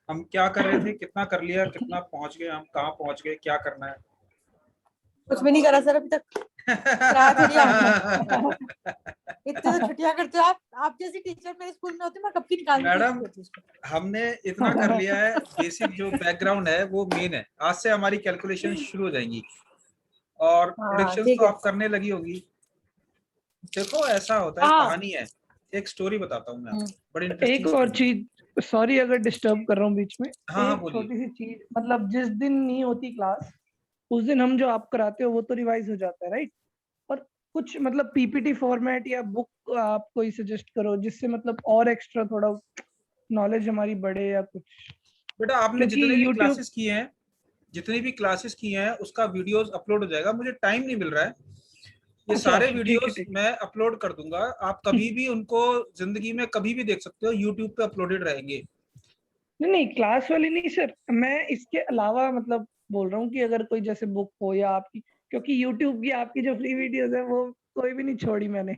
हम क्या कर रहे थे, कितना कर लिया, कितना पहुंच गए, हम कहाँ पहुंच गए, क्या करना है? कुछ भी नहीं करा सर अभी तक। क्या थोड़ी इतने तो छुट्टियां करते हो आप जैसी टीचर मेरे स्कूल में होती मैं कब की निकालने की मैडम, कोशिश करती उसको। हमने इतना कर लिया है, बेसिक जो बैकग्राउंड है वो मेन है। आज से हमारी कैलकुलेशन शुरू हो जाएंगी और हाँ प्रेडिक्शंस ठीक तो है। आप करने लगी होगी। देखो ऐसा होता है, हाँ। कहानी है, एक स्टोरी बताता हूँ मैं आपको, बड़ी एक इंटरेस्टिंग और स्टोरी। चीज, सॉरी अगर डिस्टर्ब कर रहा हूँ बीच में, हाँ हाँ एक बोलिए। छोटी सी चीज, मतलब जिस दिन नहीं होती क्लास उस दिन हम जो आप कराते हो वो तो रिवाइज हो जाता है, राइट? और कुछ मतलब पीपीटी फॉर्मेट या बुक आप कोई सजेस्ट करो जिससे मतलब और एक्स्ट्रा थोड़ा नॉलेज हमारी बढ़े या कुछ, बेटा आपने क्योंकि जितने भी यूट्यूब। क्लासेस किए हैं, जितनी भी क्लासेस की हैं उसका वीडियोस अपलोड हो जाएगा। मुझे टाइम नहीं मिल रहा है, ये अच्छा सारे अच्छा, ठीक है वीडियोस ठीक मैं अपलोड कर दूंगा। आप है। कभी भी उनको जिंदगी में कभी भी देख सकते हो, यूट्यूब पे अपलोडेड रहेंगे। नहीं नहीं, क्लास वाली नहीं सर, मैं इसके अलावा मतलब बोल रहा हूँ कि अगर कोई जैसे बुक हो या आपकी, क्योंकि यूट्यूब की आपकी जो फ्री वीडियोस है वो कोई भी नहीं छोड़ी मैंने।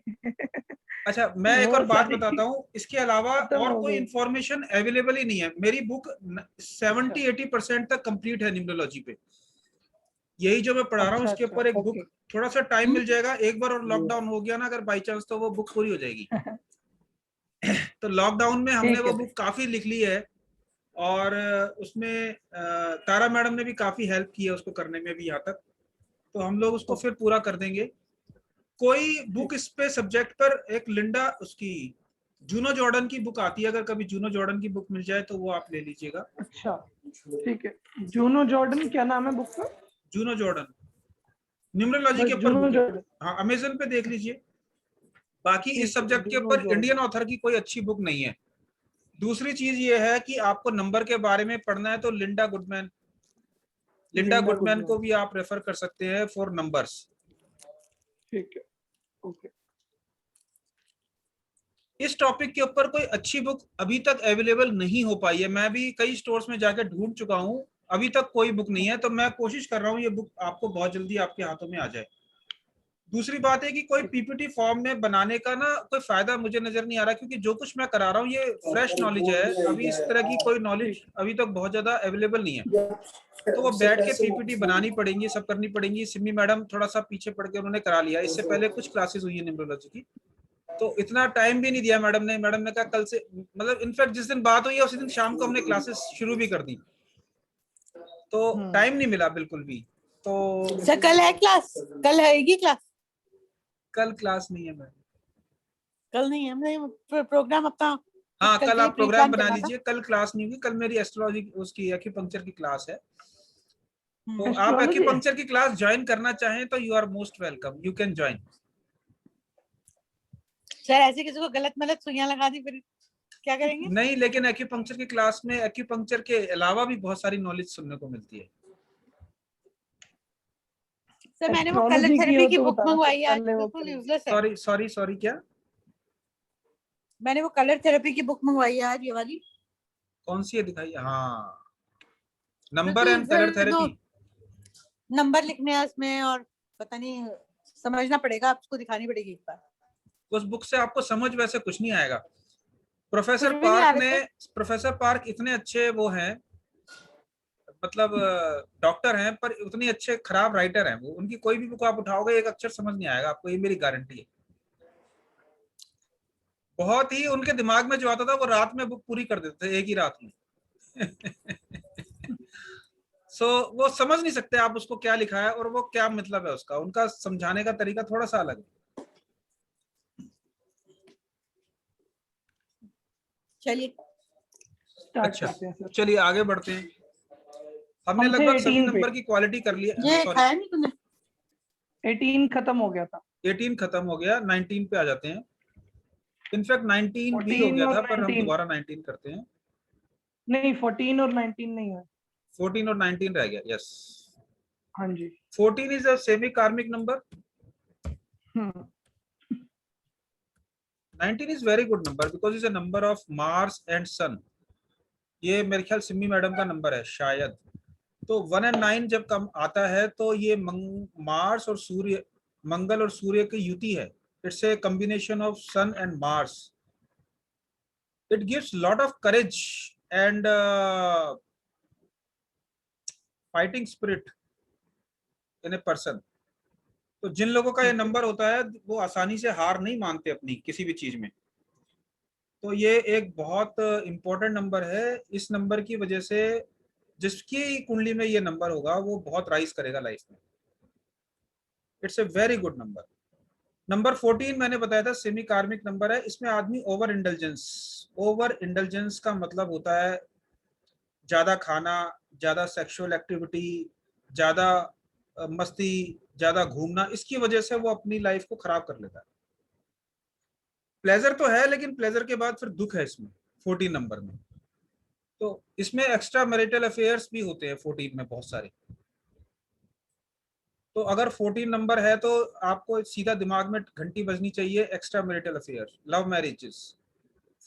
अच्छा, मैं एक वो और बात सारी बताता हूँ, इसके अलावा खत्म और हो कोई गई। इंफॉर्मेशन अवेलेबल ही नहीं है। मेरी बुक अच्छा 70-80% तक कंप्लीट है न्यूमरोलॉजी पे। यही जो मैं पढ़ा रहा हूँ अच्छा इसके अच्छा, ऊपर एक ओके। बुक, थोड़ा सा टाइम मिल जाएगा, एक बार और लॉकडाउन हो गया ना अगर बाई चांस, तो वो बुक पूरी हो जाएगी। तो लॉकडाउन में हमने ठीक वो है बुक ठीक। काफी लिख ली है और उसमें तारा मैडम ने भी काफी हेल्प की है उसको करने में भी यहाँ तक। तो हम लोग उसको फिर ओके पूरा कर देंगे। कोई बुक ठीक। इस पे सब्जेक्ट पर, एक लिंडा उसकी जूनो जॉर्डन की बुक आती है, अगर कभी जूनो जॉर्डन की बुक मिल जाए तो वो आप ले लीजिएगा। अच्छा ठीक है। जूनो जॉर्डन क्या नाम है बुक का? जूनो जॉर्डन न्यूमरोलॉजी बस के ऊपर जूनो बुक है। जॉर्डन। हाँ, अमेजन पे देख लीजिए। बाकी इस ठीक है, सब्जेक्ट के जूनो ऊपर इंडियन जॉर्डन। ऑथर की कोई अच्छी बुक नहीं है। दूसरी चीज ये है कि आपको नंबर के बारे में पढ़ना है तो लिंडा लिंडा गुडमैन को गुडमैन। भी आप रेफर कर सकते हैं फॉर नंबर्स। ठीक है ओके। इस टॉपिक के ऊपर कोई अच्छी बुक अभी तक अवेलेबल नहीं हो पाई है। मैं भी कई स्टोर्स में जाकर ढूंढ चुका हूं, अभी तक कोई बुक नहीं है। तो मैं कोशिश कर रहा हूं ये बुक आपको बहुत जल्दी आपके हाथों में आ जाए। दूसरी बात है कि कोई पीपीटी फॉर्म में बनाने का ना कोई फायदा मुझे नजर नहीं आ रहा, क्योंकि जो कुछ मैं करा रहा हूँ ये फ्रेश नॉलेज है। अभी इस तरह की कोई नॉलेज ठीक। अभी तक बहुत ज्यादा अवेलेबल नहीं है। तो वो बैठ के पीपीटी बनानी पड़ेंगी, सब करनी पड़ेंगी। सिमी मैडम थोड़ा सा पीछे पड़ के उन्होंने करा लिया, इससे पहले कुछ क्लासेस हुई है न्यूमरोलॉजी की। तो इतना टाइम भी नहीं दिया मैडम ने कहा कल से, मतलब इनफैक्ट जिस दिन बात हुई है उसी दिन शाम को हमने क्लासेस शुरू भी कर दी। तो टाइम नहीं मिला बिल्कुल भी। तो सर कल है क्लास? कल हैगी क्लास? कल क्लास नहीं है मैम। कल नहीं है, हमने प्रोग्राम अपना हाँ, कल कल के लिए आप प्री प्रोग्राम प्लान बना करना था। लीजिए। कल क्लास नहीं होगी, कल मेरी एस्ट्रोलॉजी उसकी एक्यूपंक्चर की क्लास है। तो आप एस्ट्रोलॉजी है? एक्यूपंक्चर की क्लास ज्वाइन करना चाहें तो you are most welcome, you can join. Sir ऐसे किसी को गलत मलत सुइयां लगा दी फिर क्या करेंगे? नहीं, लेकिन एक्यूपंक्चर की क्लास में एक्यूपंक्चर के अलावा भी बहुत सारी नॉलेज सुनने को मिलती है। सर मैंने वो कलर एस्ट्रोलॉजी की थेरेपी हो की तो बुक बताना सर, मंगवाई है आज, पहले वो बिल्कुल करें। यूजलेस है। सॉरी सॉरी सॉरी, क्या? मैंने वो कलर थेरेपी की बुक मंगवाई है आज, ये वाली। कौन सी है, दिखाइए। हाँ, नंबर बिल्कुल एंड कलर सर, दो थेरेपी। नंबर लिखने हैं उसमें और पता नहीं, समझना पड़ेगा, आपको दिखानी पड़ेगी एक बार। उस बुक से आपको समझ वैसे कुछ नहीं आएगा। कुछ भी नहीं आ रहे सर। प्रोफेसर पार्क इतने अच्छे वो हैं, मतलब डॉक्टर हैं, पर उतने अच्छे खराब राइटर हैं वो। उनकी कोई भी बुक आप उठाओगे एक अक्षर समझ नहीं आएगा आपको, ये मेरी गारंटी है। बहुत ही उनके दिमाग में जो आता था वो रात में बुक पूरी कर देते थे, एक ही रात में। सो वो समझ नहीं सकते आप उसको क्या लिखा है और वो क्या मतलब है उसका, उनका समझाने का तरीका थोड़ा सा अलग है। चलिए स्टार्ट अच्छा, करते हैं सर। चलिए आगे बढ़ते हैं। हमने हम थे लगभग सभी 18 पे। नंबर की क्वालिटी कर ली। ये सॉरी, खाया नहीं तूने? 18 खत्म हो गया था। 18 खत्म हो गया, 19 पे आ जाते हैं। इनफैक्ट 19 भी हो 14 गया और था, पर हम 19। दोबारा 19 करते हैं। नहीं, 14 और 19 नहीं है। 14 और 19 रह गया, यस। हाँ जी। 14 is a semi karmic number. Hmm. 19 is very good number because is a number of Mars and sun. ये मेरे ख्याल सिमी मैडम का नंबर है शायद। तो 1 और 9 जब कम आता है तो ये मार्स और सूर्य, मंगल और सूर्य की युति है। It's a combination of sun and Mars. It gives lot of courage and fighting spirit in a person. तो जिन लोगों का ये नंबर होता है वो आसानी से हार नहीं मानते अपनी किसी भी चीज में। तो ये एक बहुत इंपॉर्टेंट नंबर है। इस नंबर की वजह से जिसकी कुंडली में ये नंबर होगा वो बहुत राइज करेगा लाइफ में। It's a very good number. Number 14 मैंने बताया था सेमी कार्मिक नंबर है। इसमें आदमी ओवर इंडल्जेंस का मतलब होता है ज्यादा खाना, ज्यादा सेक्सुअल एक्टिविटी, ज्यादा मस्ती, ज्यादा घूमना, इसकी वजह से वो अपनी लाइफ को खराब कर लेता है। प्लेजर तो है लेकिन प्लेजर के बाद फिर दुख है इसमें 14 नंबर में। तो इसमें एक्स्ट्रा मैरिटल अफेयर्स भी होते हैं 14 में बहुत सारे। तो अगर 14 नंबर है तो आपको सीधा दिमाग में घंटी बजनी चाहिए, extra marital affair, love marriages.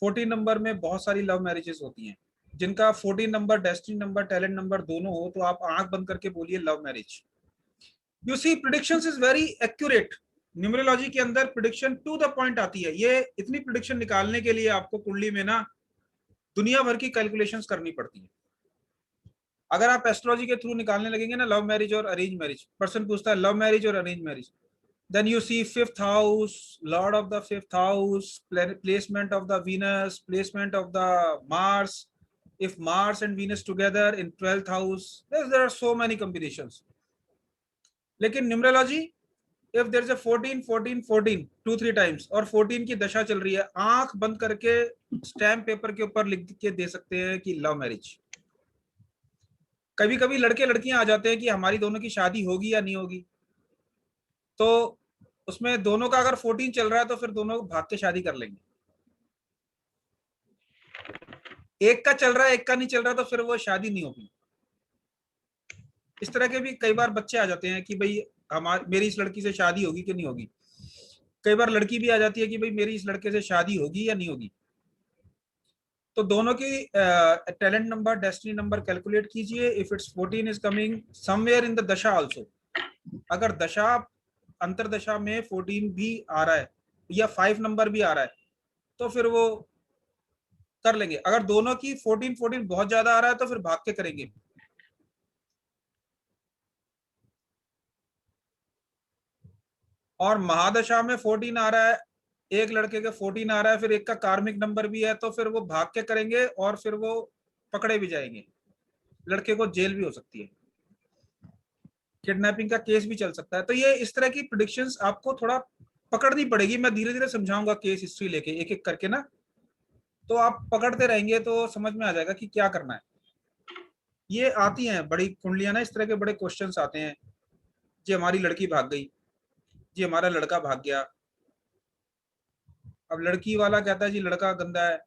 14 number में बहुत सारी लव मैरिजेस होती हैं। जिनका 14 number destiny number talent number दोनों हो तो आप आंख बंद करके बोलिए love marriage. You see predictions is very accurate. Numerology के अंदर प्रिडिक्शन टू द पॉइंट आती है। ये इतनी प्रिडिक्शन निकालने के लिए आपको कुंडली में ना दुनिया भर की कैलकुलेशंस करनी पड़ती है। अगर आप एस्ट्रोलॉजी के थ्रू निकालने लगेंगे ना लव मैरिज और अरेंज मैरिज, पर्सन पूछता है लव मैरिज और arrange marriage, then you see fifth house, lord of the fifth house, placement of the Venus, placement of the Mars, if Mars and Venus together in 12th house, there are so many combinations. लेकिन numerology if there is a 14 14 14 2-3 times और 14 की दशा चल रही है, आंख बंद करके स्टैम्प पेपर के ऊपर लिख के दे सकते हैं कि लव मैरिज। कभी कभी लड़के लड़कियां आ जाते हैं कि हमारी दोनों की शादी होगी या नहीं होगी, तो उसमें दोनों का अगर 14 चल रहा है तो फिर दोनों भाग के शादी कर लेंगे। एक का चल रहा है एक का नहीं चल रहा तो फिर वो शादी नहीं होगी। इस तरह के भी कई बार बच्चे आ जाते हैं कि भाई मेरी इस लड़की से शादी होगी कि नहीं होगी। कई बार लड़की भी आ जाती है कि भाई मेरी इस लड़के से शादी होगी या नहीं होगी। तो दोनों की talent number destiny number calculate कीजिए। If it's 14 is coming somewhere in the dasha also, अगर दशा अंतरदशा में 14 भी आ रहा है या 5 नंबर भी आ रहा है तो फिर वो कर लेंगे। अगर दोनों की 14 14 बहुत ज्यादा आ रहा है तो फिर भाग के करेंगे। और महादशा में 14 आ रहा है, एक लड़के के 14 आ रहा है, फिर एक का कार्मिक नंबर भी है तो फिर वो भाग के करेंगे और फिर वो पकड़े भी जाएंगे। लड़के को जेल भी हो सकती है, किडनैपिंग का केस भी चल सकता है। तो ये इस तरह की प्रेडिक्शंस आपको थोड़ा पकड़नी पड़ेगी। मैं धीरे धीरे समझाऊंगा केस हिस्ट्री लेके एक एक करके ना, तो आप पकड़ते रहेंगे तो समझ में आ जाएगा कि क्या करना है। ये आती हैं बड़ी कुंडलियां ना, इस तरह के बड़े क्वेश्चंस आते हैं। जी हमारी लड़की भाग गई, जी हमारा लड़का भाग गया। अब लड़की वाला कहता है जी लड़का गंदा है,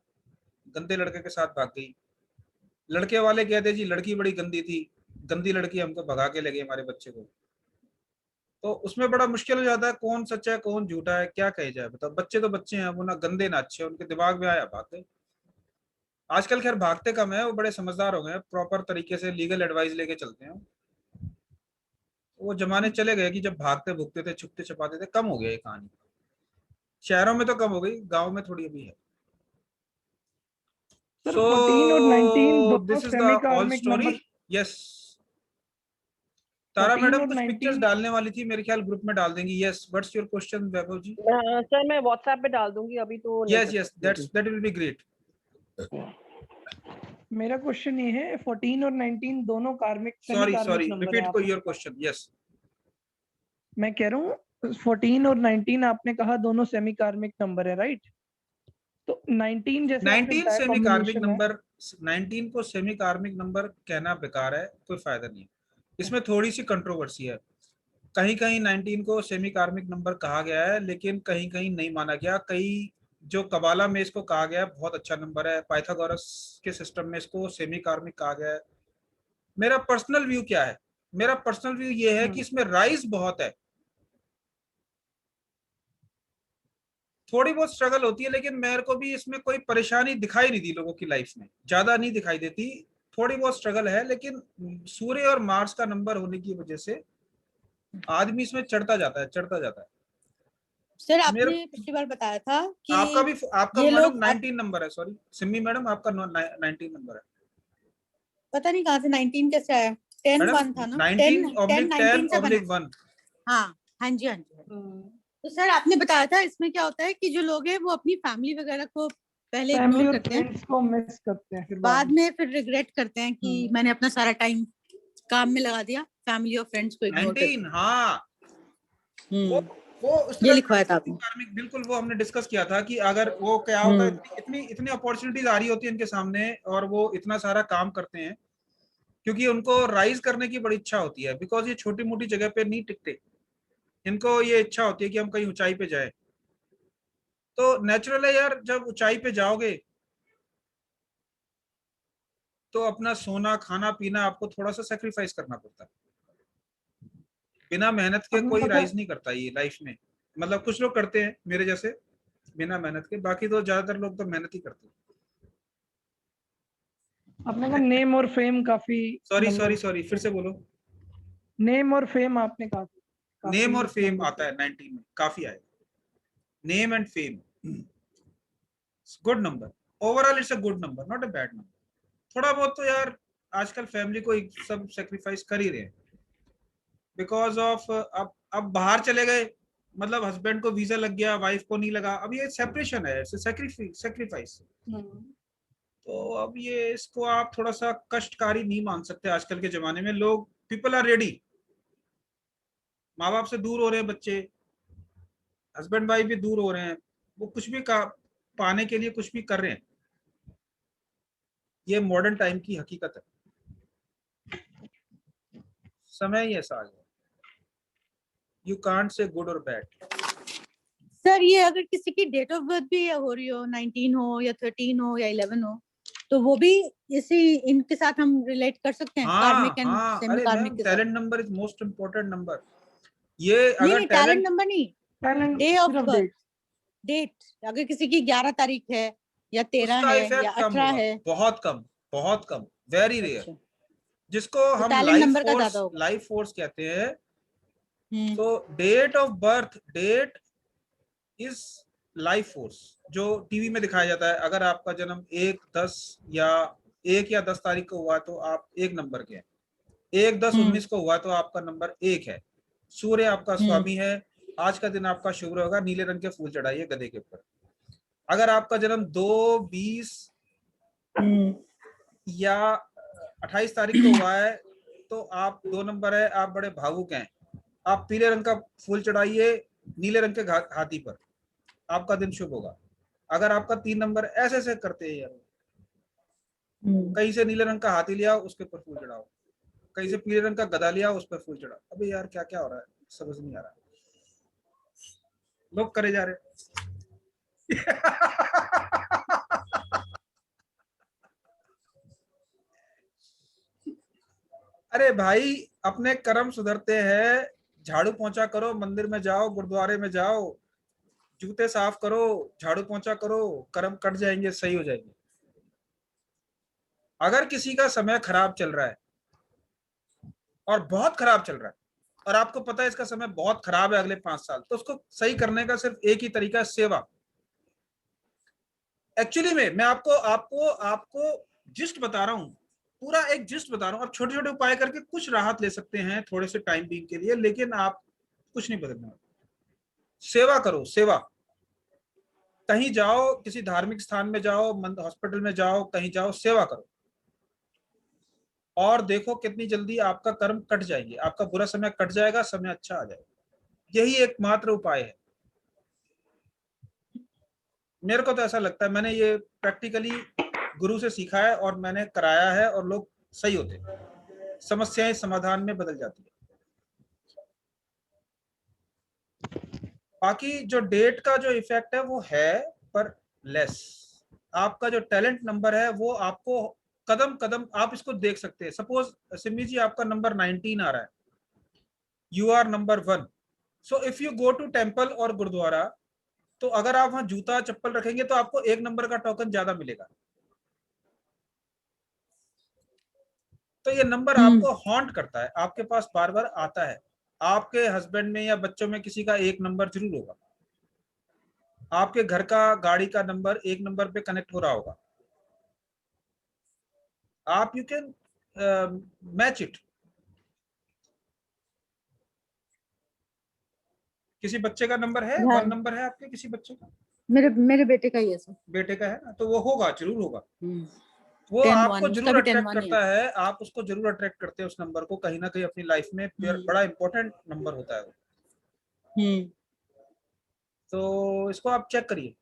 गंदे लड़के के साथ भाग गई। लड़के वाले कहते हैं जी लड़की बड़ी गंदी थी, गंदी लड़की हमको भगा के ले गई हमारे बच्चे को। तो उसमें बड़ा मुश्किल हो जाता है कौन सच्चा है कौन झूठा है, क्या कहे जाए। बताओ, बच्चे तो बच्चे हैं, वो ना गंदे ना अच्छे, उनके दिमाग में आया भाग गए। आजकल खैर भागते कम है, वो बड़े समझदार हो गए, प्रॉपर तरीके से लीगल एडवाइस लेके चलते हैं। वो जमाने चले गए कि जब भागते भुगते थे, छुपते छुपाते थे, कम हो गया ये कहानी। शहरों में तो कम हो गई, गांव में थोड़ी अभी है। सर So 14 और 19 दोनों this is the semi all कार्मिक story. नंबर। Yes. तारा 14 मैडम और कुछ पिक्चर्स 19 डालने वाली थी, मेरे ख्याल ग्रुप में डाल देंगी। Yes, what's your question Vaibhav ji? Sir मैं व्हाट्सएप पे डाल दूंगी, अभी तो नहीं यस कर यस, सकती। that will be great. मेरा क्वेश्चन ये है 14 और 19 दोनों कार्मिक सेमी Sorry कार्मिक नंबर है। repeat आपने your question. Yes. मैं कह रहा हूँ 14 और 19 आपने कहा दोनों सेमी कार्मिक नंबर है, राइट? तो 19 जैसे आपने 19 बताया सेमी कार्मिक कॉम्बिनेशन है। नंबर, 19 को सेमी कार्मिक नंबर कहना बेकार है, कोई फायदा नहीं है। इसमें थोड़ी सी कंट्रोवर्सी है। कहीं कहीं 19 को सेमी कार्मिक नंबर कहा गया है लेकिन कहीं कहीं नहीं माना गया। कई जो कबाला में इसको कहा गया है बहुत अच्छा नंबर है, पाइथागोरस के सिस्टम में इसको सेमी कार्मिक कहा गया है। मेरा पर्सनल व्यू क्या है? मेरा पर्सनल व्यू ये है कि इसमें राइज बहुत है, थोड़ी बहुत स्ट्रगल होती है, लेकिन मेरे को भी इसमें कोई परेशानी दिखाई नहीं दी लोगों की लाइफ में, ज्यादा नहीं दिखाई देती। थोड़ी बहुत स्ट्रगल है लेकिन सूर्य और मार्स का नंबर होने की वजह से आदमी इसमें चढ़ता जाता है, चढ़ता जाता है। सर मेरे आपने पिछली बार बताया था कि आपका भी, आपका ये मैडम लोग 19 नंबर है। सॉरी सिम्मी मैडम, आपका 19 नंबर है। पता नहीं कहाँ से 19 कैसे आया। 10-1 था ना, 19/10 से बना। 1 हाँ हाँ जी हाँ जी। तो सर आपने बताया था इसमें क्या होता है कि जो लोग हैं वो अपनी फैमिली वगैरह को पहले फैमिली इग्नोर और करते हैं, फ्रेंड्स को मिस करते हैं, फिर बाद में फिर रिग्रेट करते हैं कि हम्म। मैंने अपना सारा टाइम काम में लगा दिया, फैमिली और फ्रेंड्स को इग्नोर 19 करके। हाँ वो उस ये तरह लिखवाया था आपने। कार्मिक, बिल्कुल वो हमने डिस्कस किया था कि अगर वो क्या होता है, इतनी इतनी अपॉर्चुनिटीज आ रही होती है इनके सामने और वो इतना सारा काम करते हैं क्योंकि उनको राइज करने की बड़ी इच्छा होती है, बिकॉज ये छोटी मोटी जगह पे नहीं टिकते, इनको ये इच्छा होती है कि हम कहीं ऊंचाई पे जाए। तो नेचुरल है यार, जब ऊंचाई पे जाओगे तो अपना सोना खाना पीना आपको थोड़ा सा सेक्रीफाइस करना पड़ता है। बिना मेहनत के आपने कोई पता राइज नहीं करता ये लाइफ में, मतलब कुछ लोग करते हैं मेरे जैसे बिना मेहनत के, बाकी तो ज्यादातर लोग तो मेहनत ही करते हैं। आपने कहा नेम और फेम काफी, सॉरी सॉरी मतलब सॉरी, फिर से बोलो। नेम और फेम आपने कहा नेम काफी और इस फेम नंबर आता पे। है 19 में, काफी आएगा। Name and fame, good number, overall it's a good number, not a bad number. थोड़ा बहुत तो यार आजकल फैमिली को सब सेक्रीफाइस कर ही रहे हैं बिकॉज ऑफ अब बाहर चले गए, मतलब हस्बैंड को वीजा लग गया, वाइफ को नहीं लगा, अब ये सेपरेशन है, सेक्रीफाइस। तो अब ये इसको आप थोड़ा सा कष्टकारी नहीं मान सकते। आजकल के जमाने में लोग, पीपल आर रेडी, माँ बाप से दूर हो रहे हैं बच्चे, हस्बैंड वाइफ भी दूर हो रहे हैं, वो कुछ भी पाने के लिए कुछ भी कर रहे हैं। ये मॉडर्न टाइम की हकीकत है, समय ही ऐसा आ गया, यू कांट से गुड और बैड। सर ये अगर किसी की डेट ऑफ बर्थ भी हो रही हो, 19 हो या 13 हो या 11 हो, तो वो भी इसी इनके साथ हम रिलेट कर सकते हैं, कार्मिक एंड हाँ सेमी अरे कार्मिक मैम, के साथ। Talent number is most important number. ये नहीं अगर नहीं, टैलेंट टैलेंट, नंबर नहीं, टैलेंट डे ऑफ सिर्फ बर्थ, डेट। डेट। अगर किसी की 11 तारीख है या 13 उसका है या इफेक्ट कम 18 होगा, है। बहुत कम, बहुत कम, वेरी रेयर। अच्छा, जिसको तो हम टैलेंट नंबर का ज्यादा होगा। लाइफ फोर्स कहते हैं। हम्म तो date of birth, date is life force, जो टीवी में दिखाया जाता है। अगर आपका जन्म 1/10 या 1 या 10 तारीख को हुआ तो आप 1 नंबर के हैं, 1/10/19 को हुआ तो आपका नंबर 1 है। सूर्य आपका स्वामी है, आज का दिन आपका शुभ होगा, नीले रंग के फूल चढ़ाइए गधे के ऊपर। अगर आपका जन्म 2/20 या 28 तारीख को हुआ है तो आप 2 नंबर है, आप बड़े भावुक हैं, आप पीले रंग का फूल चढ़ाइए नीले रंग के हाथी पर, आपका दिन शुभ होगा। अगर आपका 3 नंबर, ऐसे ऐसे करते हैं यार, कहीं से नीले रंग का हाथी लिया उसके ऊपर फूल चढ़ाओ, कहीं से पीले रंग का गधा लिया उस पर फूल चढ़ाओ। अबे यार क्या क्या हो रहा है, समझ नहीं आ रहा, लोग करे जा रहे अरे भाई, अपने कर्म सुधरते हैं, झाड़ू पोंछा करो, मंदिर में जाओ, गुरुद्वारे में जाओ, जूते साफ करो, झाड़ू पोंछा करो, कर्म कट जाएंगे, सही हो जाएंगे। अगर किसी का समय खराब चल रहा है और बहुत खराब चल रहा है और आपको पता है इसका समय बहुत खराब है अगले 5 साल, तो उसको सही करने का सिर्फ एक ही तरीका है, सेवा। एक्चुअली में मैं आपको आपको आपको जिस्ट बता रहा हूं, पूरा एक जिस्ट बता रहा हूं। आप छोटे छोटे उपाय करके कुछ राहत ले सकते हैं थोड़े से टाइम बीइंग के लिए, लेकिन आप कुछ नहीं बदलना। सेवा करो, सेवा। कहीं जाओ, किसी धार्मिक स्थान में जाओ, हॉस्पिटल में जाओ, कहीं जाओ, सेवा करो और देखो कितनी जल्दी आपका कर्म कट जाएंगे, आपका बुरा समय कट जाएगा, समय अच्छा आ जाएगा। यही एकमात्र उपाय है, मेरे को तो ऐसा लगता है। मैंने ये प्रैक्टिकली गुरु से सीखा है और मैंने कराया है और लोग सही होते हैं, समस्याएं समाधान में बदल जाती है। बाकी जो डेट का जो इफेक्ट है वो है, पर लेस। आपका जो टैलेंट नंबर है वो आपको कदम कदम आप इसको देख सकते हैं। सपोज सिमी जी आपका नंबर 19 आ रहा है, you are number 1, so if you go to temple और गुरुद्वारा, तो अगर आप वहां जूता चप्पल रखेंगे तो आपको 1 नंबर का टोकन ज्यादा मिलेगा। तो ये नंबर आपको हॉन्ट करता है, आपके पास बार बार आता है। आपके हस्बैंड में या बच्चों में किसी का 1 नंबर जरूर होगा, आपके घर का गाड़ी का नंबर 1 नंबर पे कनेक्ट हो रहा होगा। आप यू कैन मैच इट। किसी बच्चे का नंबर है, हाँ। 1 नंबर है आपके किसी बच्चे का? मेरे बेटे का ही है सर। बेटे का है ना, तो वो होगा, जरूर होगा। वो 10 आपको 1 उसका जरूर भी 10 अट्रैक्ट 1 ही है। करता है, आप उसको जरूर अट्रैक्ट करते हैं उस नंबर को कहीं ना कहीं अपनी लाइफ में। बड़ा इंपॉर्टेंट नंबर होता है वो। तो इसको आप चेक करिए,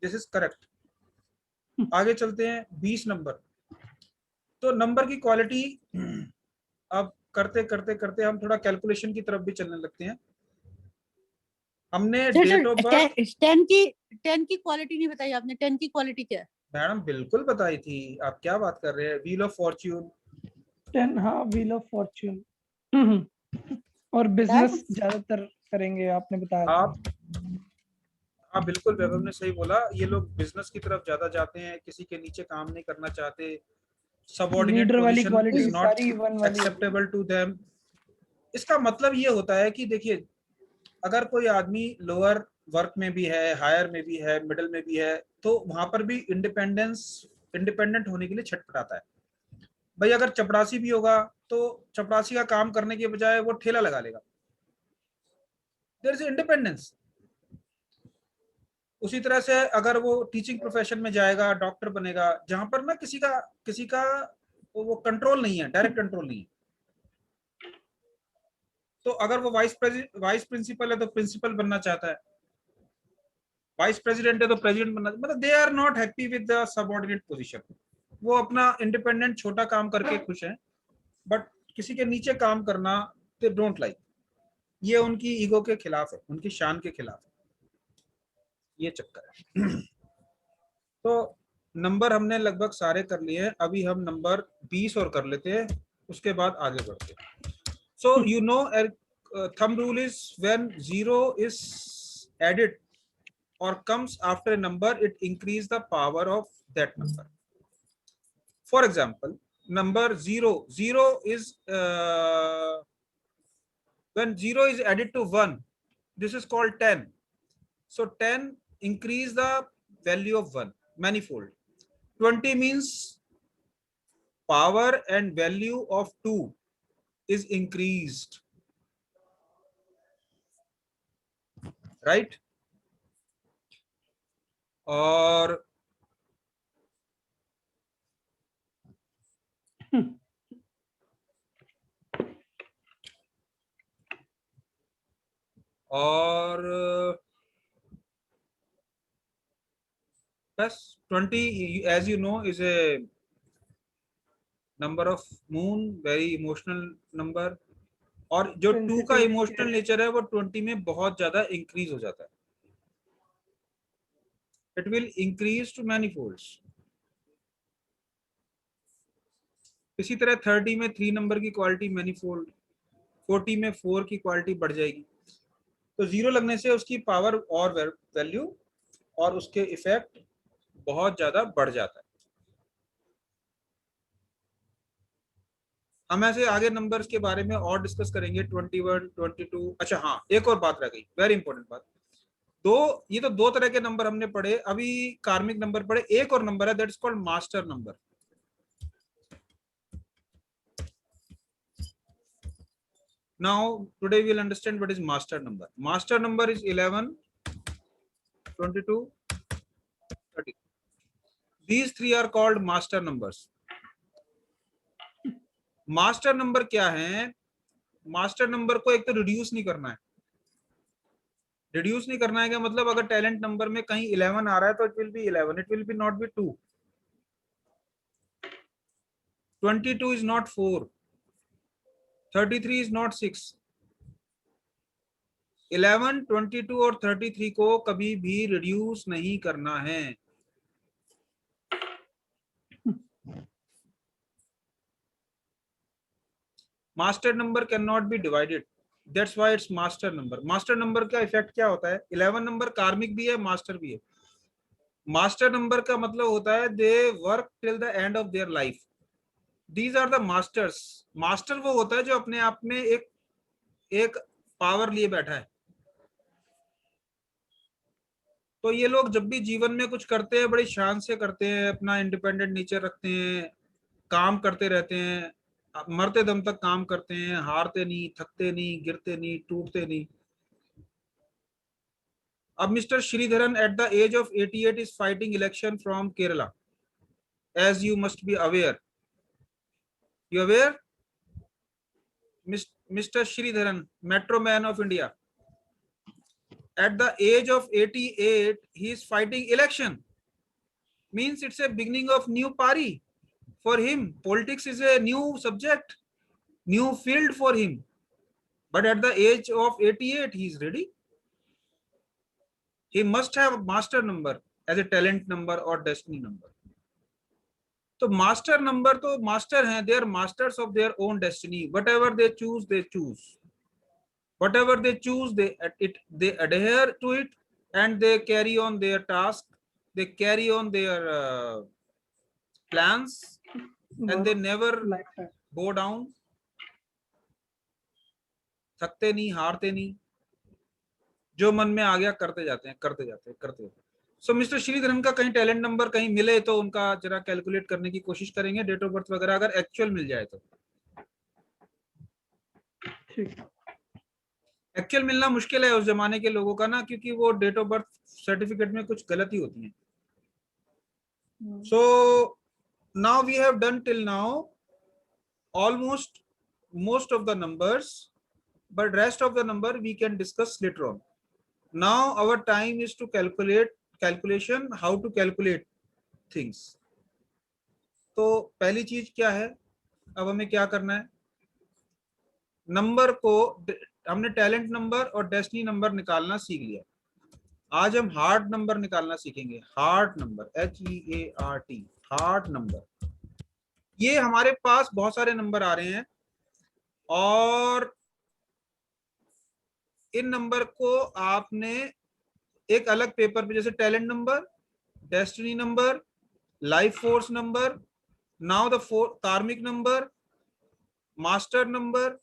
दिस इज करेक्ट। आगे चलते हैं 20 नंबर। तो नंबर की क्वालिटी अब करते करते करते हम थोड़ा कैलकुलेशन की तरफ भी चलने लगते हैं। हमने डेट ऑफ बर्थ, 10 की क्वालिटी नहीं बताई आपने। 10 की क्वालिटी क्या है? मैडम बिल्कुल बताई थी, आप क्या बात कर रहे हैं? Wheel of Fortune. 10, हाँ, व्हील ऑफ फॉर्च्यून। और बिजनेस ज्यादातर करेंगे, आपने बताया था। आप, हाँ बिल्कुल, वैभव ने सही बोला। ये लोग बिजनेस की तरफ ज्यादा जाते हैं, किसी के नीचे काम नहीं करना चाहते। सबऑर्डिनेट लीडर वाली पोजीशन इज क्वालिटी नॉट सारी 1 वाली होगी। Acceptable to them. इसका मतलब ये होता है कि देखिए, अगर कोई आदमी लोअर वर्क में भी है, हायर में भी है, मिडिल में भी है, तो वहां पर भी इंडिपेंडेंट होने के लिए छटपटाता है। भाई अगर चपरासी भी होगा तो चपरासी का काम करने के बजाय वो ठेला लगा लेगा। There is independence. उसी तरह से अगर वो टीचिंग प्रोफेशन में जाएगा, डॉक्टर बनेगा, जहां पर ना किसी का वो कंट्रोल नहीं है, डायरेक्ट कंट्रोल नहीं है। तो अगर वो वाइस प्रिंसिपल है तो प्रिंसिपल बनना चाहता है, वाइस प्रेसिडेंट है तो प्रेसिडेंट बनना, मतलब they are not happy with the subordinate position. वो अपना इंडिपेंडेंट छोटा काम करके खुश हैं, बट किसी के नीचे काम करना दे डोंट लाइक। ये उनकी ईगो के खिलाफ है, उनकी शान के खिलाफ है, ये चक्कर है। तो नंबर हमने लगभग सारे कर लिए हैं, अभी हम नंबर 20 और कर लेते हैं, उसके बाद आगे बढ़ते हैं। So you know, thumb rule is when 0 is added or comes after a number, it increase the power of that number. For example, number 0 is when 0 is added to 1, this is called 10. So 10 increase the value of 1 manifold. 20 means power and value of 2 is increased, right? और बस 20 as you know is a number of moon, very emotional number। और जो 2 का emotional nature है वो 20 में बहुत ज्यादा इंक्रीज हो जाता है। It will increase to manifolds. इसी तरह 30 में 3 नंबर की क्वालिटी मैनीफोल्ड, 40 में 4 की क्वालिटी बढ़ जाएगी। तो 0 लगने से उसकी पावर और वैल्यू और उसके इफेक्ट बहुत ज्यादा बढ़ जाता है। हम ऐसे आगे नंबर्स के बारे में और डिस्कस करेंगे, 21 22। अच्छा हाँ, एक और बात रह गई, वेरी इंपॉर्टेंट बात। ये तो 2 तरह के नंबर हमने पढ़े, अभी कार्मिक नंबर पढ़े। एक और नंबर है that is called master number. Now today we will understand what is master number. Master number is 11, 22, 30. These three are called master numbers. Master number क्या है? मास्टर नंबर को एक तो रिड्यूस नहीं करना है। रिड्यूस नहीं करना है क्या मतलब? अगर टैलेंट नंबर में कहीं 11 आ रहा है तो it will be 11, it will be not be 2। 22 is not 4, 33 is not 6। 11, 22 और 33 को कभी भी रिड्यूस नहीं करना है। Master number can not be divided, that's why it's master number. Master number का इफेक्ट क्या होता है? 11 नंबर कार्मिक भी है, मास्टर भी है। मास्टर नंबर का मतलब होता है they work till the end of their life. These are the masters. Master वो होता है जो अपने आप में एक पावर लिए बैठा है। तो ये लोग जब भी जीवन में कुछ करते हैं बड़ी शान से करते हैं, अपना इंडिपेंडेंट नेचर रखते हैं, काम करते रहते हैं, मरते दम तक काम करते हैं, हारते नहीं, थकते नहीं, गिरते नहीं, टूटते नहीं। अब mister Sridharan at the age of 88 is fighting election from Kerala, as you must be aware. You aware Mr. Sridharan, Metro Man of India, at the age of 88, he is fighting election. Means it's a beginning of new party for him. Politics is a new subject, new field for him. But at the age of 88, he is ready. He must have a master number as a talent number or destiny number. तो master number तो master हैं, they are masters of their own destiny. whatever they choose, whatever they choose, they adhere to it, and they carry on their task, they carry on their plans, and they never go down. थकते नहीं, हारते नहीं, जो मन में आ गया करते जाते हैं, करते जाते हैं, करते जाते हैं. सो मिस्टर श्रीधरन का कहीं टैलेंट नंबर कहीं मिले तो उनका जरा कैलकुलेट करने की कोशिश करेंगे, डेट ऑफ बर्थ वगैरह अगर एक्चुअल मिल जाए तो. एक्चुअल मिलना मुश्किल है उस जमाने के लोगों का ना, क्योंकि वो डेट ऑफ बर्थ सर्टिफिकेट में कुछ गलती होती है. So now we have done till now almost most of the numbers, but rest of the number we can discuss later on. Now our time is to calculation, how to calculate things. तो पहली चीज क्या है, अब हमें क्या करना है, नंबर को हमने टैलेंट नंबर और डेस्टिनी नंबर निकालना सीख लिया. आज हम हार्ड नंबर निकालना सीखेंगे. Hard number, HEART, hard number. ये हमारे पास बहुत सारे नंबर आ रहे हैं और इन नंबर को आपने एक अलग पेपर पे, जैसे talent number, destiny number, life force number, now the karmic number, master number,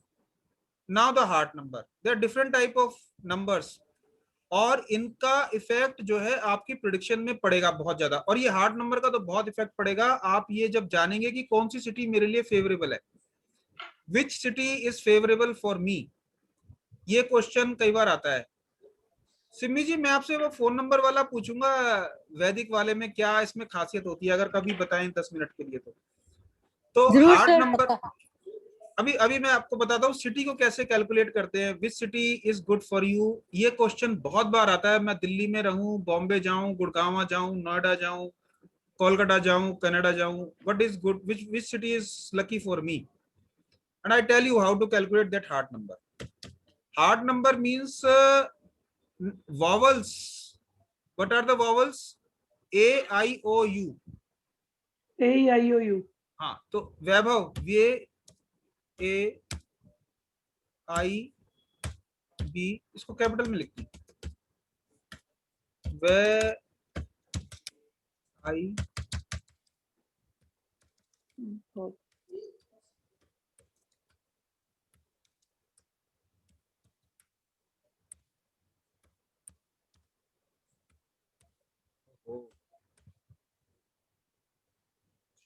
now the heart number. They're different type of numbers और इनका इफेक्ट जो है आपकी प्रेडिक्शन में पड़ेगा बहुत ज्यादा. और ये हार्ट नंबर का तो बहुत इफेक्ट पड़ेगा. आप ये जब जानेंगे कि कौन सी सिटी मेरे लिए फेवरेबल है, which city is favourable for me, ये क्वेश्चन कई बार आता है. सिमी जी, मैं आपसे वो फोन नंबर वाला पूछूंगा, वैदिक वाले में क्या इसमें खासियत होती है, अगर कभी बताएं 10 मिनट के लिए तो हार्ट नंबर. अभी मैं आपको बताता हूँ सिटी को कैसे कैलकुलेट करते हैं. विच city is good for you, ये क्वेश्चन बहुत बार आता है. मैं दिल्ली में रहूं, बॉम्बे जाऊं, गुड़गांव जाऊं, नोएडा जाऊं, कोलकाता जाऊं, कनाडा जाऊं, what is good, which city is lucky for me, and I tell you how to calculate that heart number. Heart number means vowels. What are the vowels? A, I, O, U. A, I, O, U. हाँ, तो वैभव, V, A, I, B, इसको capital में लिखती वै, I,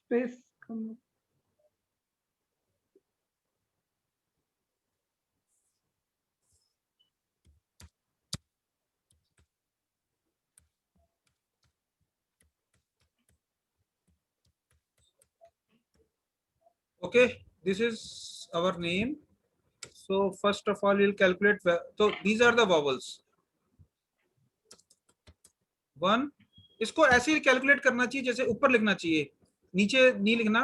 Space. okay, this is our name. So first of all we'll calculate. So these are the vowels. 1, इसको ऐसे ही calculate करना चाहिए जैसे ऊपर लिखना चाहिए, नीचे नहीं लिखना,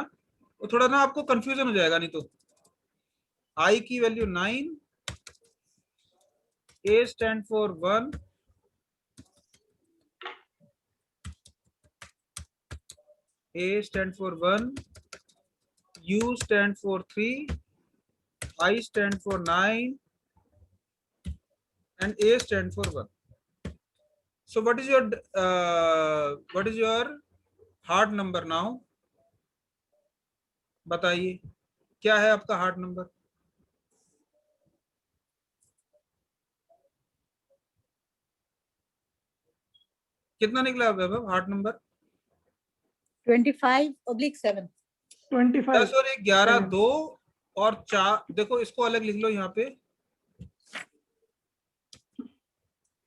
वो थोड़ा ना आपको कंफ्यूजन हो जाएगा नहीं तो. I की value 9, A stand for 1, A stand for 1, U stand for 3, I stand for 9, and A stand for 1. So what is your heart number now? बताइए क्या है आपका हार्ट नंबर? कितना निकला वैभव हार्ट नंबर? 25/7। 25 10 और 1 11 7। 2 और 4, देखो इसको अलग लिख लो यहाँ पे,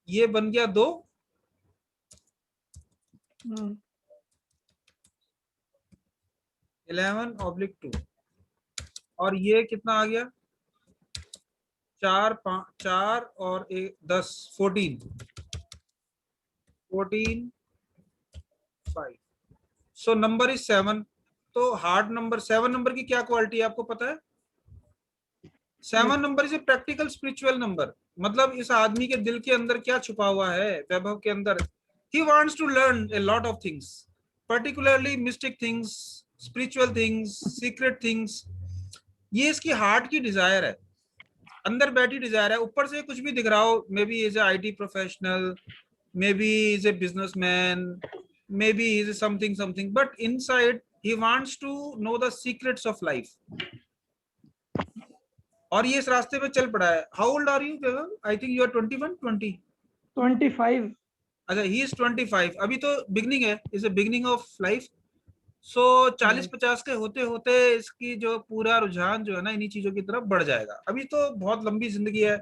ये बन गया 2, 11/2 और ये कितना आ गया 4 5 4 और 1 10 14 5। So number is 7। तो हार्ट नंबर 7 नंबर की क्या क्वालिटी है आपको पता है? 7 number is a practical spiritual number. मतलब इस आदमी के दिल के अंदर क्या छुपा हुआ है वैभव के अंदर? He wants to learn a lot of things, particularly mystic things, spiritual things, secret things. ये इसकी हार्ट की डिजायर है, अंदर बैठी डिजायर है। ऊपर से कुछ भी दिख रहा हो, maybe is a IT professional, maybe is a businessman, maybe is something, but inside he wants to know the secrets of life. और ये इस रास्ते पे चल पड़ा है। How old are you Vaibhav? I think you are 21 20। 25। अच्छा, he is 25। अभी तो बिगनिंग है, is a beginning of life. So 40-50 के होते होते इसकी जो पूरा रुझान जो है ना इन्हीं चीजों की तरफ बढ़ जाएगा। अभी तो बहुत लंबी जिंदगी है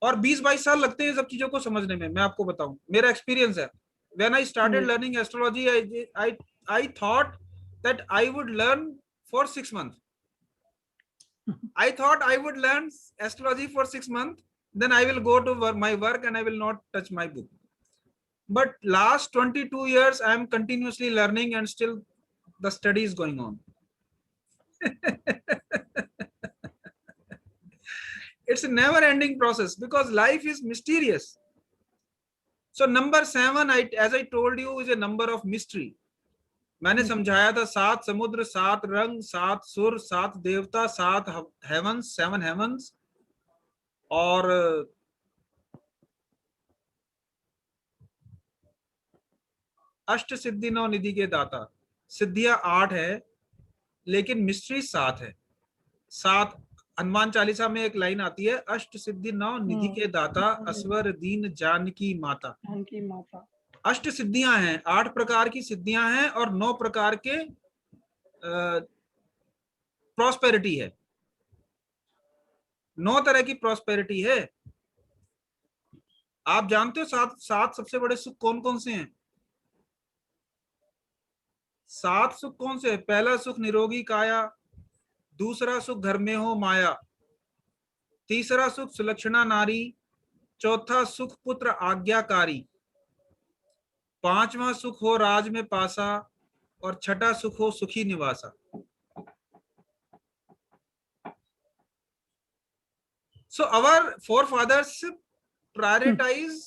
और 20-22 साल लगते हैं सब चीजों को समझने में। मैं आपको बताऊं, मेरा एक्सपीरियंस है। When I started learning astrology, I thought that I would learn for 6 months. I thought I would learn astrology for 6 months, then I will go to my work and I will not touch my book. But last 22 years, I am continuously learning and still the study is going on. It's a never ending process because life is mysterious. So number 7, as I told you, is a number of mystery. मैंने समझाया था 7 समुद्र, 7 रंग, 7 सुर, 7 देवता, 7 heavens, 7 heavens, और अष्ट सिद्धि 9 निधि के दाता। सिद्धियां 8 है लेकिन मिस्ट्री 7 है। 7 हनुमान चालीसा में एक लाइन आती है, अष्ट सिद्धि 9 निधि के दाता, असवर दीन जानकी माता। अष्ट सिद्धियां हैं, 8 प्रकार की सिद्धियां हैं और 9 प्रकार के प्रॉस्पेरिटी है। 9 तरह की प्रॉस्पेरिटी है। आप जानते हो 7 सबसे बड़े सुख कौन कौन से हैं? 7 सुख कौन से हैं? पहला सुख निरोगी काया, दूसरा सुख घर में हो माया, तीसरा सुख सुलक्षणा नारी, चौथा सुख पुत्र आज्ञाकारी, पांचवा सुख हो राज में पासा और छठा सुख हो सुखी निवासा। So our forefathers prioritize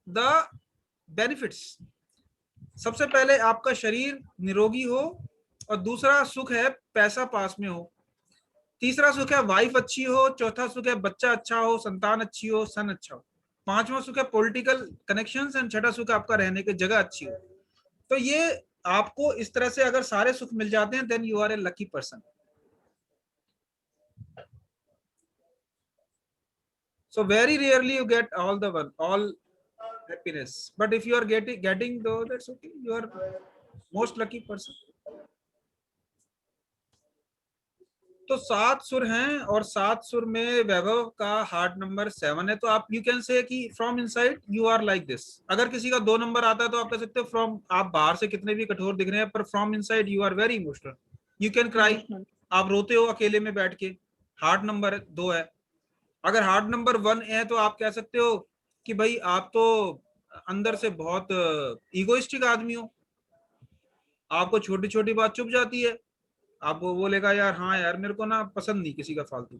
the benefits. सबसे पहले आपका शरीर निरोगी हो, और दूसरा सुख है पैसा पास में हो, तीसरा सुख है वाइफ अच्छी हो, चौथा सुख है बच्चा अच्छा हो, संतान अच्छी हो, सन अच्छा हो, पांचवा सुख है पॉलिटिकल कनेक्शंस, एंड छठा सुख आपका रहने की जगह अच्छी हो। तो ये आपको इस तरह से अगर सारे सुख मिल जाते हैं, then you are a lucky person. So very rarely you get all happiness, but if you are getting though, that's okay, you are most lucky person. तो 7 सुर हैं और 7 सुर में वैभव का हार्ट नंबर 7 है। तो आप यू कैन से कि from inside you are like this. अगर किसी का 2 नंबर आता है तो आप कह सकते हो फ्रॉम, आप बाहर से कितने भी कठोर दिख रहे हैं पर from inside you are very emotional, you can cry. आप रोते हो अकेले में बैठ के। हार्ट नंबर 2 है। अगर हार्ट नंबर 1 है तो आप कह सकते हो कि भाई आप तो अंदर से बहुत इगोइस्टिक आदमी हो, आपको छोटी छोटी बात चुभ जाती है, आपको बोलेगा यार हाँ यार मेरे को ना पसंद नहीं किसी का फालतू।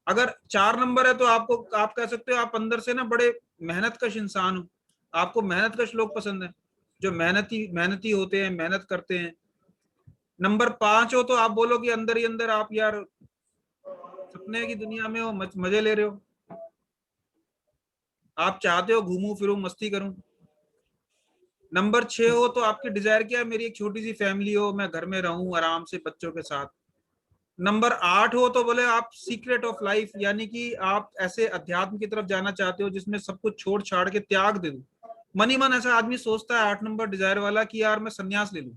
अगर 4 नंबर है तो आप कह सकते हो आप अंदर से ना बड़े मेहनतकश इंसान हो, आपको मेहनतकश लोग पसंद है, जो मेहनती होते हैं, मेहनत करते हैं। नंबर 5 हो तो आप बोलोगे अंदर ही अंदर आप यार सपने की दुनिया में हो, मजे ले रहे हो, आप चाहते हो घूमूं फिरूं मस्ती करूं। नंबर 6 हो तो आपकी डिजायर क्या है, मेरी एक छोटी सी फैमिली हो, मैं घर में रहूं आराम से बच्चों के साथ। नंबर 8 हो तो बोले आप सीक्रेट ऑफ लाइफ, यानी कि आप ऐसे अध्यात्म की तरफ जाना चाहते हो जिसमें सब कुछ छोड़ छाड़ के त्याग दे दूं। मन ही मन ऐसा आदमी सोचता है 8 नंबर डिजायर वाला कि यार मैं संन्यास ले लूं।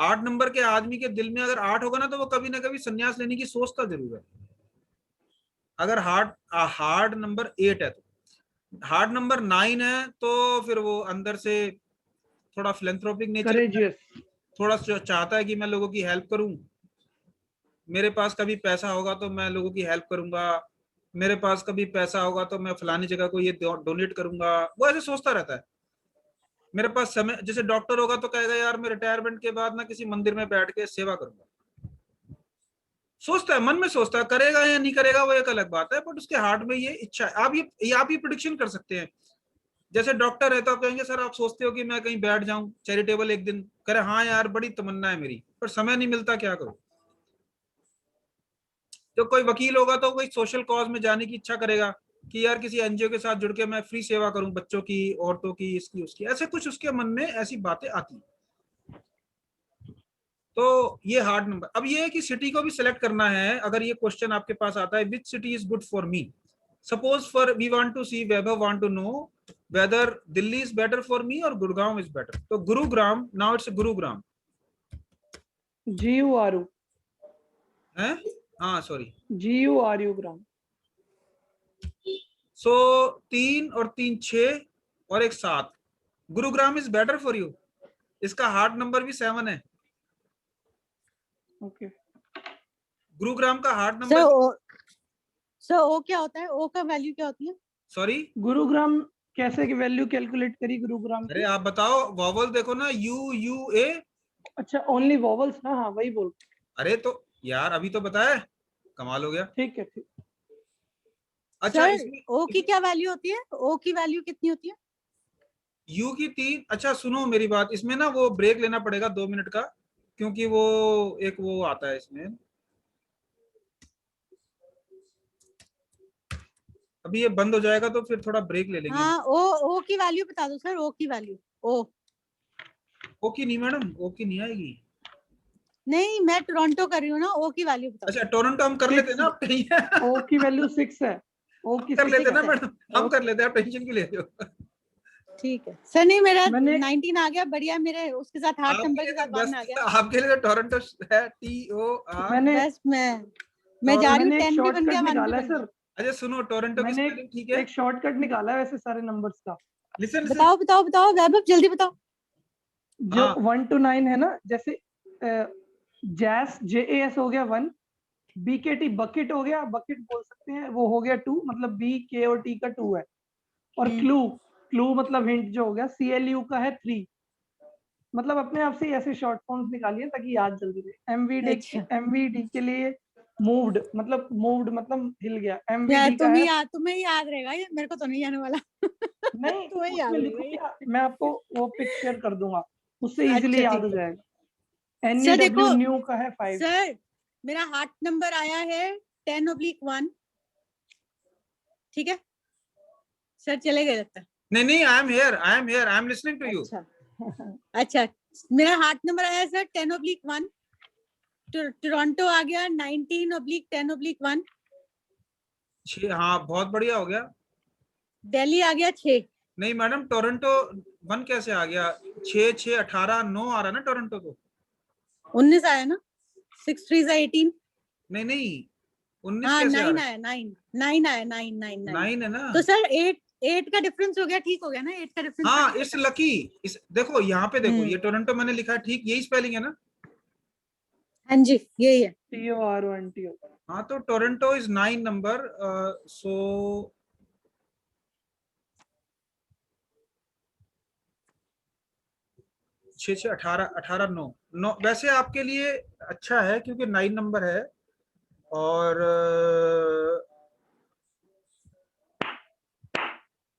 8 नंबर के आदमी के दिल में अगर 8 होगा ना तो वो कभी ना कभी संन्यास लेने की सोचता जरूर है। अगर हार्ड नंबर 8 है, तो हार्ड नंबर 9 है तो फिर वो अंदर से थोड़ा फिलेंथ्रोपिक नेचर, करेजियस, थोड़ा चाहता है कि मैं लोगों की हेल्प करूं, मेरे पास कभी पैसा होगा तो मैं लोगों की हेल्प करूंगा, मेरे पास कभी पैसा होगा तो मैं फलानी जगह को ये डोनेट करूंगा, वो ऐसे सोचता रहता है। मेरे पास समय, जैसे डॉक्टर होगा तो कहेगा यार मैं रिटायरमेंट के बाद ना किसी मंदिर में बैठ के सेवा करूंगा। सोचता है, मन में सोचता है, करेगा या नहीं करेगा वो एक अलग बात है, बट उसके हार्ट में ये इच्छा है। आप ये प्रिडिक्शन कर सकते हैं। जैसे डॉक्टर है तो आप कहेंगे सर आप सोचते हो कि मैं कहीं बैठ जाऊं चैरिटेबल एक दिन, करे हाँ यार बड़ी तमन्ना है मेरी, पर समय नहीं मिलता, क्या करूं। तो कोई वकील होगा तो कोई सोशल कॉज में जाने की इच्छा करेगा कि यार किसी एनजीओ के साथ जुड़ के मैं फ्री सेवा करूं, बच्चों की, औरतों की, इसकी उसकी, ऐसे कुछ उसके मन में ऐसी बातें आती हैं। तो ये हार्ड नंबर। अब ये है कि सिटी को भी सिलेक्ट करना है। अगर ये क्वेश्चन आपके पास आता है which city is good for me, suppose for we want to see, Vaibhav want to know whether Delhi is better for me और गुरुग्राम इज बेटर। तो Gurugram, now it's Gurugram GURU, है, हाँ सॉरी, GURU ग्राम। सो 3 और 3 6 और एक 7, Gurugram is better for you. इसका hard number भी 7 है। ओके, गुरुग्राम का हार्ड सर नंबर, सर ओ क्या होता है, ओ का वैल्यू क्या होती है? सॉरी, गुरुग्राम कैसे की वैल्यू कैलकुलेट करी गुरुग्राम अरे की? आप बताओ, वॉवल देखो ना, यू यू ए। अच्छा, ओनली वॉवल्स, हाँ हाँ वही बोल। अरे तो यार अभी तो बताया, कमाल हो गया। ठीक है, ठीक। अच्छा सर इसमें ओ की क्या वैल्यू होती है, ओ की वैल्यू कितनी होती है? यू की 3। अच्छा सुनो मेरी बात, इसमें ना वो ब्रेक लेना पड़ेगा 2 मिनट का, क्योंकि वो एक वो आता है इसमें, अभी ये बंद हो जाएगा तो फिर थोड़ा ब्रेक ले लेंगे। हाँ, ओ की वैल्यू बता दो सर, ओ की वैल्यू। ओ ओके नहीं मैडम, ओके नहीं आएगी। नहीं, मैं टोरंटो कर रही हूँ ना, ओ की वैल्यू बताओ। अच्छा टोरंटो हम कर लेते हैं ना, आप ओ की वैल्यू 6 है, ओ की कर 6 लेते है। ना मैडम, हम कर लेते हैं, आप टेंशन क्यों ले रहे हो। ठीक है सर, नहीं मेरा मैंने 19 आ गया, बढ़िया, मेरे उसके साथ हार्ट आपके नंबर लिए के तो साथ 1 आ बेस्ट, गया। आपके लिए तो टोरंटो है, TOR। मैंने बस मैं जा रही हूँ, मैंने एक 10 भी बन गया, शॉर्टकट 1 भी निकाला है बन गया। सर। अच्छा सुनो, टोरंटो की मैंने स्पेलिंग ठीक है, एक शॉर्टकट निकाला है वैसे सारे नंबर्स का। Listen listen. बताओ बताओ बताओ वैभव, जल्दी बताओ। जो हाँ 1 to 9 है ना, जैसे जैस JAS हो गया 1, BKT बकेट हो गया, बकेट बोल सकते हैं, वो हो गया 2, मतलब BK और T का 2 है। और क्लू, क्लू मतलब हिंट जो हो गया, CLU का है 3। मतलब अपने आप से ही ऐसे शॉर्ट फॉर्म्स निकालिए ताकि याद जल्दी रहे। अच्छा, MVD के लिए मूव्ड मतलब हिल गया, MVD का है। तुम्हें ही याद रहेगा ये, मेरे को तो नहीं आने वाला। नहीं, तुम्हें ही याद उसमें रहेगा ये। लिखो, मैं आपको वो पिक शेयर कर दूंगा, उससे अच्छा इजीली याद हो ठीक है जाएगा। सर। देखो NEW न्यू का है 5। सर, मेरा हार्ट नंबर आया है 10/1। ठीक है सर, चले गए लगता है। नहीं नहीं, I am here, I am here, I am listening to you. अच्छा अच्छा, मेरा हार्ट नंबर आया सर 10/1। टोरंटो आ गया 19/10/1। हाँ बहुत बढ़िया हो गया। दिल्ली आ गया 6। नहीं मैडम, टोरंटो 1 कैसे आ गया, 6 6 18 9 आ रहा ना टोरंटो को। 19 आया ना, 6 3 18। नहीं नहीं, 19 हाँ कैसे आ 9 रहा है, आया, 9 आया, 9 9 है ना। तो सर 8 का डिफरेंस हो गया, ठीक हो गया ना, 8 का डिफरेंस हाँ काट इट्स दिया लकी। इस देखो यहाँ पे देखो, था। ये टोरंटो मैंने लिखा है ठीक, यही स्पेलिंग है ना। हाँ जी, यही है। TORONTO। हाँ तो टोरंटो इज 9 नंबर, सो 6 6 18 18 9 9 वैसे आपके लिए अच्छा है क्योंकि 9 नंबर है। और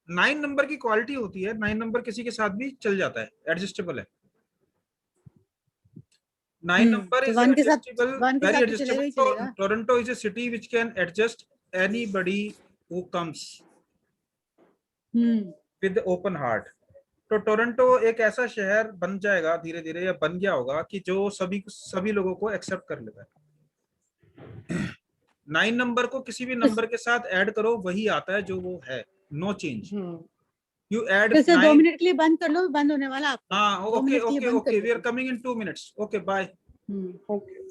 9 नंबर की क्वालिटी होती है, 9 नंबर किसी के साथ भी चल जाता है, एडजस्टेबल है। 9 number तो is adjustable, वन के very साथ तो चलेगा adjustable. ही So चलेगा। Toronto is a city which can adjust anybody who comes hmm with the open heart. तो टोरंटो एक ऐसा शहर बन जाएगा धीरे धीरे, या बन गया होगा कि जो सभी लोगों को एक्सेप्ट कर लेगा। 9 नंबर को किसी भी नंबर के साथ ऐड करो वही आता है जो वो है, नो चेंज। यू ऐड तो सर 2 9। मिनट के लिए बंद कर लो, बंद होने वाला आपका। हाँ 2 ओके मिनट के लिए ओके बंद कर okay, we are low. Coming in 2 minutes। Okay bye. Okay.